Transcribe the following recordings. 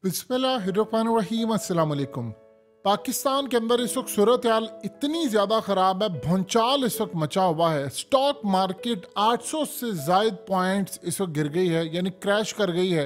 बिस्मिल्लाहिर्रहमानिर्रहीम। अस्सलाम वालेकुम। पाकिस्तान के अंदर इस वक्त सूरत हाल इतनी ज़्यादा ख़राब है, भूचाल इस वक्त मचा हुआ है। स्टॉक मार्केट 800 से ज़ायद पॉइंट्स इस वक्त गिर गई है, यानी क्रैश कर गई है।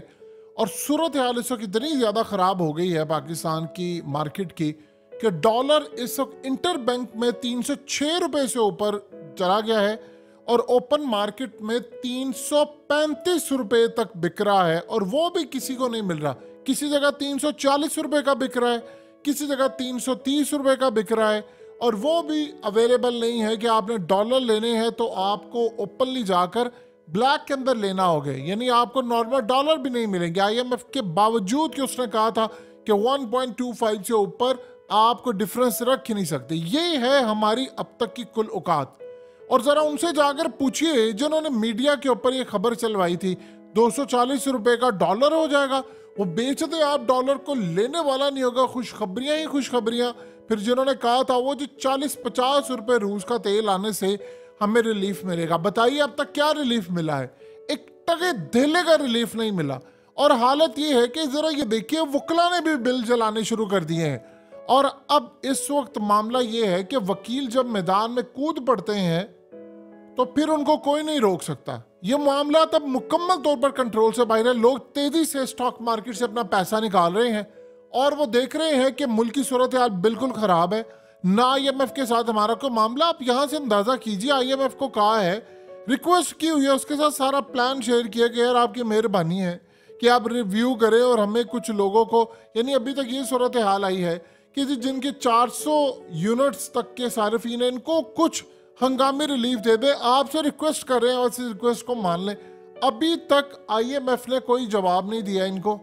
और सूरत हाल इस वक्त इतनी ज़्यादा ख़राब हो गई है पाकिस्तान की मार्केट की कि डॉलर इस वक्त इंटर बैंक में 306 रुपये से ऊपर चला गया है और ओपन मार्केट में 335 रुपये तक बिक रहा है, और वो भी किसी को नहीं मिल रहा। किसी जगह 340 रुपये का बिक रहा है, किसी जगह 330 रुपये का बिक रहा है, और वो भी अवेलेबल नहीं है कि आपने डॉलर लेने हैं तो आपको ओपनली जाकर ब्लैक के अंदर लेना होगा, यानी आपको नॉर्मल डॉलर भी नहीं मिलेंगे। आईएमएफ के बावजूद कि उसने कहा था कि 1.25 से ऊपर आपको डिफरेंस रख ही नहीं सकते। ये है हमारी अब तक की कुल औकात। और ज़रा उनसे जाकर पूछिए जिन्होंने मीडिया के ऊपर ये खबर चलवाई थी 240 रुपये का डॉलर हो जाएगा, वो बेच दे आप डॉलर को, लेने वाला नहीं होगा, खुशखबरियाँ ही खुशखबरियाँ। फिर जिन्होंने कहा था वो जो 40-50 रुपये रूस का तेल आने से हमें रिलीफ मिलेगा, बताइए अब तक क्या रिलीफ मिला है? एक टके धेले का रिलीफ नहीं मिला। और हालत ये है कि ज़रा ये देखिए, वकला ने भी बिल जलाने शुरू कर दिए हैं। और अब इस वक्त मामला ये है कि वकील जब मैदान में कूद पड़ते हैं तो फिर उनको कोई नहीं रोक सकता। ये मामला तब मुकम्मल तौर पर कंट्रोल से बाहर है। लोग तेजी से स्टॉक मार्केट से अपना पैसा निकाल रहे हैं और वो देख रहे हैं कि मुल्क की सूरत हाल बिल्कुल खराब है। ना आईएमएफ के साथ हमारा कोई मामला, आप यहाँ से अंदाजा कीजिए। आईएमएफ को कहा है, रिक्वेस्ट की हुई है, उसके साथ सारा प्लान शेयर किया गया। यार आपकी मेहरबानी है कि आप रिव्यू करें और हमें कुछ लोगों को, यानी अभी तक ये सूरत हाल आई है कि जिनके 400 यूनिट्स तक के सार्फिन हैं, इनको कुछ हंगामी रिलीफ दे दे। आपसे रिक्वेस्ट कर रहे हैं और इस रिक्वेस्ट को मान लें। अभी तक आईएमएफ ने कोई जवाब नहीं दिया इनको।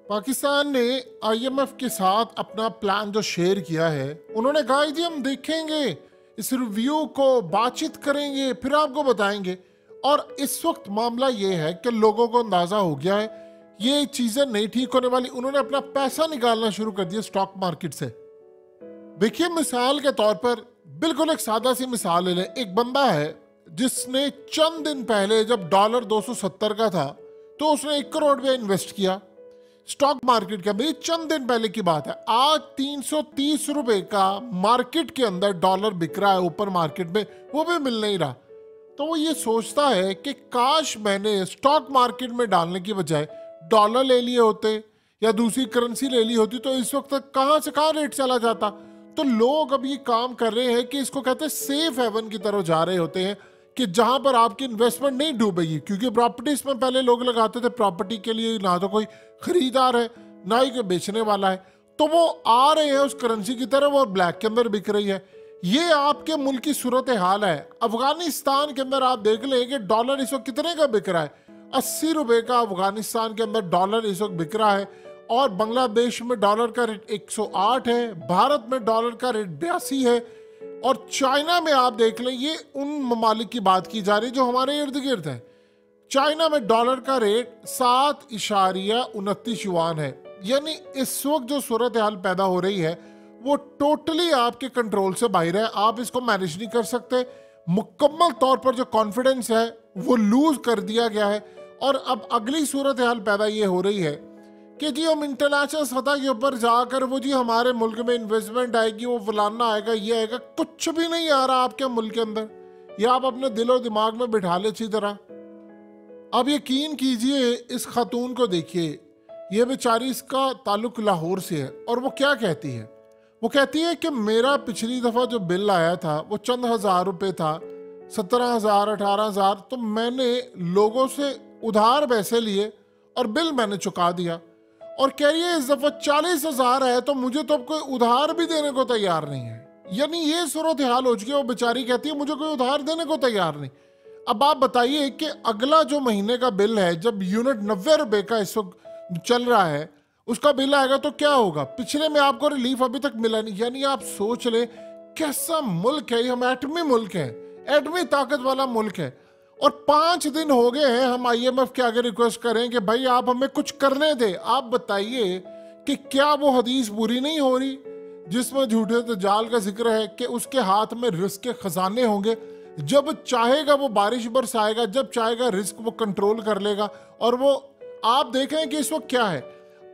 पाकिस्तान ने आईएमएफ के साथ अपना प्लान जो शेयर किया है, उन्होंने कहा जी हम देखेंगे, इस रिव्यू को बातचीत करेंगे, फिर आपको बताएंगे। और इस वक्त मामला ये है कि लोगों को अंदाजा हो गया है ये चीजें नहीं ठीक होने वाली। उन्होंने अपना पैसा निकालना शुरू कर दिया स्टॉक मार्केट से। देखिए, मिसाल के तौर पर बिल्कुल एक सादा सी मिसाल ले लें। एक बंदा है जिसने चंद दिन पहले जब डॉलर 270 का था तो उसने 1 करोड़ रुपया इन्वेस्ट किया स्टॉक मार्केट के अंदर। चंद दिन पहले की बात है। आज 330 रुपए का मार्केट के अंदर डॉलर बिक रहा है, ऊपर मार्केट में, वो भी मिल नहीं रहा। तो वो ये सोचता है कि काश मैंने स्टॉक मार्केट में डालने की बजाय डॉलर ले लिए होते या दूसरी करेंसी ले ली होती तो इस वक्त तक कहाँ से कहाँ रेट चला जाता। तो लोग अब ये काम कर रहे हैं कि इसको कहते हैं सेफ हेवन की तरफ जा रहे होते हैं, कि जहां पर आपकी इन्वेस्टमेंट नहीं डूबेगी। क्योंकि प्रॉपर्टीज में पहले लोग लगाते थे प्रॉपर्टी के लिए, ना तो कोई खरीदार है ना ही कोई बेचने वाला है, तो वो आ रहे हैं उस करेंसी की तरफ और ब्लैक के अंदर बिक रही है। ये आपके मुल्क की सूरत हाल है। अफगानिस्तान के अंदर आप देख लें कि डॉलर इस वक्त कितने का बिक रहा है, 80 रुपए का अफगानिस्तान के अंदर डॉलर इस वक्त बिक रहा है। और बांग्लादेश में डॉलर का रेट 108 है, भारत में डॉलर का रेट 82 है, और चाइना में आप देख लें, ये उन ममालिक की बात की जा रही है जो हमारे इर्द गिर्द है। चाइना में डॉलर का रेट 7.29 युआन है। यानी इस वक्त जो सूरत हाल पैदा हो रही है वो टोटली आपके कंट्रोल से बाहर है। आप इसको मैनेज नहीं कर सकते। मुकम्मल तौर पर जो कॉन्फिडेंस है वो लूज कर दिया गया है। और अब अगली सूरत हाल पैदा ये हो रही है कि जी हम इंटरनेशनल सतह के ऊपर जाकर वो जी हमारे मुल्क में इन्वेस्टमेंट आएगी, वो फलाना आएगा, ये आएगा। कुछ भी नहीं आ रहा आपके मुल्क के अंदर। ये आप अपने दिल और दिमाग में बिठा ले अच्छी तरह। अब यकीन कीजिए, इस खातून को देखिए, ये बेचारी, इसका ताल्लुक लाहौर से है। और वो क्या कहती है? वो कहती है कि मेरा पिछली दफ़ा जो बिल आया था वो चंद हज़ार रुपये था, 17,000 18,000, तो मैंने लोगों से उधार पैसे लिए और बिल मैंने चुका दिया। और कह रही है इस दफ़ा 40,000 है तो मुझे तो अब कोई उधार भी देने को तैयार नहीं है। यानी ये सूरत हाल हो चुकी है। वो बेचारी कहती है मुझे कोई उधार देने को तैयार नहीं। अब आप बताइए कि अगला जो महीने का बिल है, जब यूनिट 90 रुपये का इस वक्त चल रहा है, उसका बिल आएगा तो क्या होगा? पिछले में आपको रिलीफ अभी तक मिला नहीं। यानी आप सोच ले कैसा मुल्क है। हम एटमी मुल्क है, एटमी ताकत वाला मुल्क है। और 5 दिन हो गए हैं हम आईएमएफ के आगे रिक्वेस्ट करें कि भाई आप हमें कुछ करने दे। आप बताइए कि क्या वो हदीस पूरी नहीं हो रही जिसमें झूठे तजाल का जिक्र है कि उसके हाथ में रिस्क के खजाने होंगे, जब चाहेगा वो बारिश बरसाएगा, जब चाहेगा रिस्क वो कंट्रोल कर लेगा। और वो आप देख रहे हैं कि इस वक्त क्या है,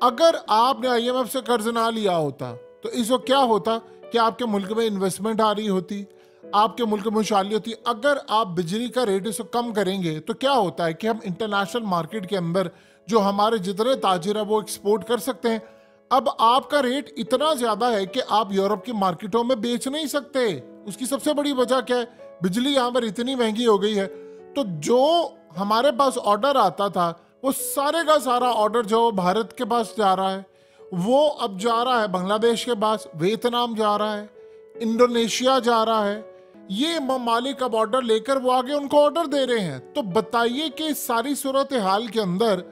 अगर आपने आईएमएफ से कर्ज ना लिया होता तो इस वक्त क्या होता कि आपके मुल्क में इन्वेस्टमेंट आ रही होती, आपके मुल्क में खुशहाली होती। अगर आप बिजली का रेट इसको कम करेंगे तो क्या होता है कि हम इंटरनेशनल मार्केट के अंदर जो हमारे जितने ताजिर है वो एक्सपोर्ट कर सकते हैं। अब आपका रेट इतना ज्यादा है कि आप यूरोप की मार्केटों में बेच नहीं सकते। उसकी सबसे बड़ी वजह क्या है? बिजली यहाँ पर इतनी महंगी हो गई है। तो जो हमारे पास ऑर्डर आता था वो सारे का सारा ऑर्डर जो भारत के पास जा रहा है वो अब जा रहा है बांग्लादेश के पास, वियतनाम जा रहा है, इंडोनेशिया जा रहा है। ये ममालिक अब ऑर्डर लेकर वो आगे उनको ऑर्डर दे रहे हैं। तो बताइए कि इस सारी सूरत हाल के अंदर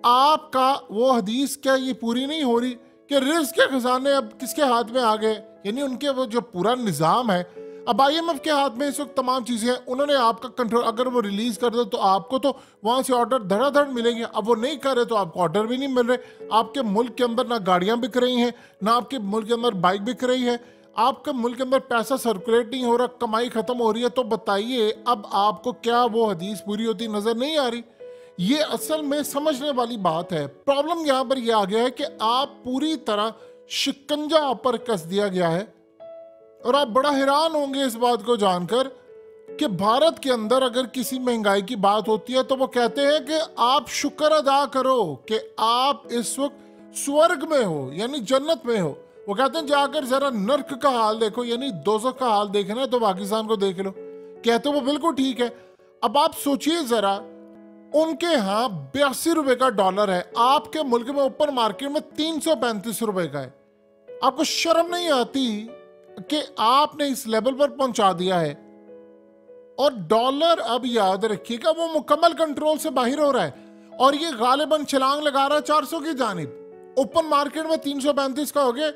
आपका वो हदीस क्या ये पूरी नहीं हो रही कि रिस्क के खजाने अब किसके हाथ में आ गए? यानी उनके वो जो पूरा निजाम है अब आईएमएफ के हाथ में इस वक्त तमाम चीजें हैं। उन्होंने आपका कंट्रोल अगर वो रिलीज कर दे तो आपको तो वहां से ऑर्डर धड़ाधड़ मिलेंगे। अब वो नहीं कर रहे तो आपको ऑर्डर भी नहीं मिल रहे। आपके मुल्क के अंदर ना गाड़ियां बिक रही हैं, ना आपके मुल्क के अंदर बाइक बिक रही है, आपके मुल्क के अंदर पैसा सर्कुलेट नहीं हो रहा, कमाई खत्म हो रही है। तो बताइए अब आपको क्या वो हदीस पूरी होती नजर नहीं आ रही? ये असल में समझने वाली बात है। प्रॉब्लम यहां पर यह आ गया है कि आप पूरी तरह शिकंजा आप पर कस दिया गया है। और आप बड़ा हैरान होंगे इस बात को जानकर कि भारत के अंदर अगर किसी महंगाई की बात होती है तो वो कहते हैं कि आप शुक्र अदा करो कि आप इस वक्त स्वर्ग में हो, यानी जन्नत में हो। वो कहते हैं जाकर जरा नर्क का हाल देखो, यानी दोज़ख का हाल देखना तो पाकिस्तान को देख लो। कहते वो बिल्कुल ठीक है। अब आप सोचिए जरा, उनके यहाँ 82 रुपए का डॉलर है, आपके मुल्क में ओपन मार्केट में 335 रुपए का है। आपको शर्म नहीं आती कि आपने इस लेवल पर पहुंचा दिया है? और डॉलर अब याद रखिएगा वो मुकम्मल कंट्रोल से बाहर हो रहा है और ये गालिबन छलांग लगा रहा है 400 की जानिब। ओपन मार्केट में 335 का हो गया।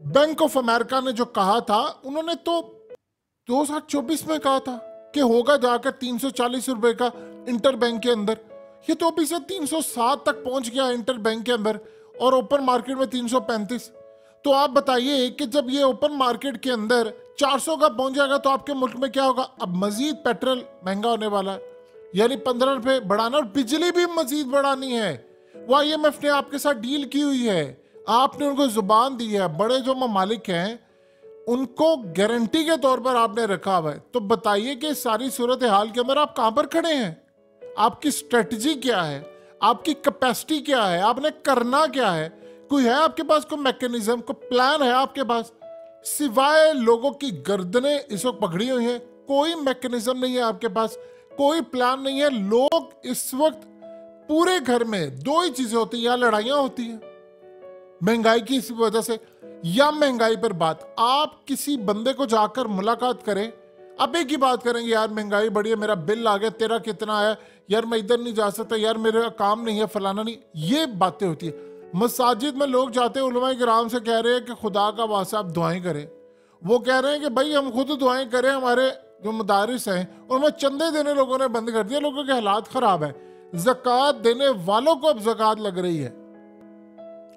बैंक ऑफ अमेरिका ने जो कहा था, उन्होंने तो 2024 में कहा था कि होगा जाकर 340 रुपए का इंटर बैंक के अंदर। ये तो अभी से 307 तक पहुंच गया इंटर बैंक के अंदर और ओपन मार्केट में 335। तो आप बताइए कि जब ये ओपन मार्केट के अंदर 400 का पहुंच जाएगा तो आपके मुल्क में क्या होगा? अब मजीद पेट्रोल महंगा होने वाला है, यानी 15 रुपए बढ़ाना, और बिजली भी मजीद बढ़ानी है। वो आईएमएफ ने आपके साथ डील की हुई है, आपने उनको जुबान दी है। बड़े जो ममालिक हैं उनको गारंटी के तौर पर आपने रखा हुआ है। तो बताइए कि सारी सूरत हाल के अंदर आप कहां पर खड़े हैं? आपकी स्ट्रेटजी क्या है? आपकी कैपेसिटी क्या है? आपने करना क्या है? कोई है आपके पास कोई मैकेनिज्म, कोई प्लान है आपके पास? सिवाय लोगों की गर्दनें इस वक्त पकड़ी हुई हैं, कोई मैकेनिज्म नहीं है आपके पास, कोई प्लान नहीं है। लोग इस वक्त पूरे घर में दो ही चीजें होती हैं, या लड़ाइयां होती हैं महंगाई की इस वजह से, या महंगाई पर बात। आप किसी बंदे को जाकर मुलाकात करें, अब एक ही बात करेंगे, यार महंगाई बढ़ी है, मेरा बिल आ गया, तेरा कितना आया, यार मैं इधर नहीं जा सकता, यार मेरा काम नहीं है, फलाना नहीं। ये बातें होती है। मसाजिद में लोग जाते हैं, उलमाए किराम से कह रहे हैं कि खुदा का वास्ता आप दुआएं करें। वो कह रहे हैं कि भाई हम खुद दुआएं करें, हमारे जो मदारिस हैं उनमें चंदे देने लोगों ने बंद कर दिया, लोगों के हालात खराब है। ज़कात देने वालों को अब ज़कात लग रही है।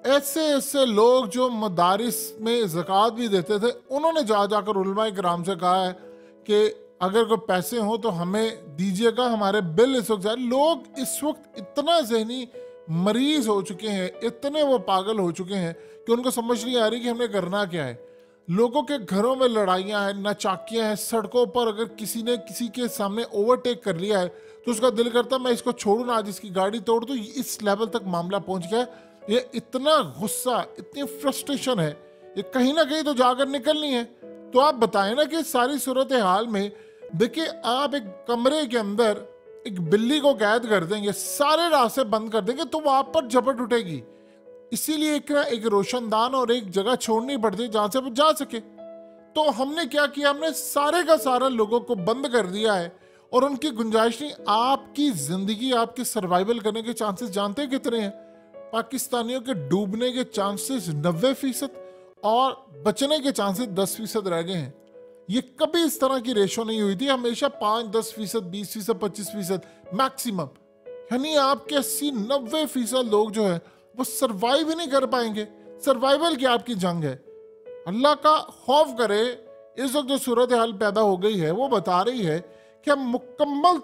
ऐसे ऐसे लोग जो मदारिस में ज़कात भी देते थे, उन्होंने जा जाकर उलमाए किराम से कहा है कि अगर कोई पैसे हो तो हमें दीजिएगा, हमारे बिल इस वक्त जाए। लोग इस वक्त इतना जहनी मरीज हो चुके हैं, इतने वो पागल हो चुके हैं कि उनको समझ नहीं आ रही कि हमें करना क्या है। लोगों के घरों में लड़ाइयाँ हैं, नाचाकियाँ हैं, सड़कों पर अगर किसी ने किसी के सामने ओवरटेक कर लिया है तो उसका दिल करता मैं इसको छोड़ू ना, आज इसकी गाड़ी तोड़ दूँ। इस लेवल तक मामला पहुंच गया है। ये इतना गुस्सा, इतनी फ्रस्ट्रेशन है, ये कहीं ना कहीं तो जाकर निकलनी है। तो आप बताएं ना कि सारी सूरत हाल में देखिए, आप एक कमरे के अंदर एक बिल्ली को कैद कर देंगे, सारे रास्ते बंद कर देंगे तो वो आप पर झपट उठेगी। इसीलिए एक रोशनदान और एक जगह छोड़नी पड़ती है जहां से वो जा सके। तो हमने क्या किया, हमने सारे का सारा लोगों को बंद कर दिया है और उनकी गुंजाइश नहीं। आपकी जिंदगी, आपके सर्वाइवल करने के चांसेस जानते हैं कितने हैं? पाकिस्तानियों के डूबने के चांसेस 90% और बचने के चांसेस 10% रह गए हैं। ये कभी इस तरह की रेशो नहीं हुई थी, हमेशा 5-10%, 20%, 25% मैक्सिमम। यानी आपके 80-90% लोग जो है वो सरवाइव ही नहीं कर पाएंगे। सर्वाइवल की आपकी जंग है। अल्लाह का खौफ करे। इस वक्त जो सूरत हाल पैदा हो गई है वो बता रही है कि हम मुकम्मल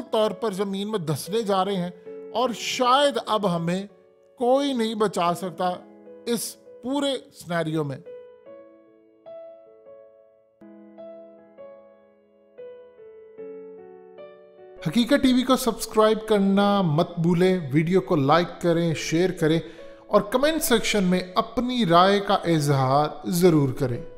तौर पर जमीन में धंसने जा रहे हैं और शायद अब हमें कोई नहीं बचा सकता इस पूरे सिनेरियो में। हकीकत टीवी को सब्सक्राइब करना मत भूलें, वीडियो को लाइक करें, शेयर करें और कमेंट सेक्शन में अपनी राय का इजहार जरूर करें।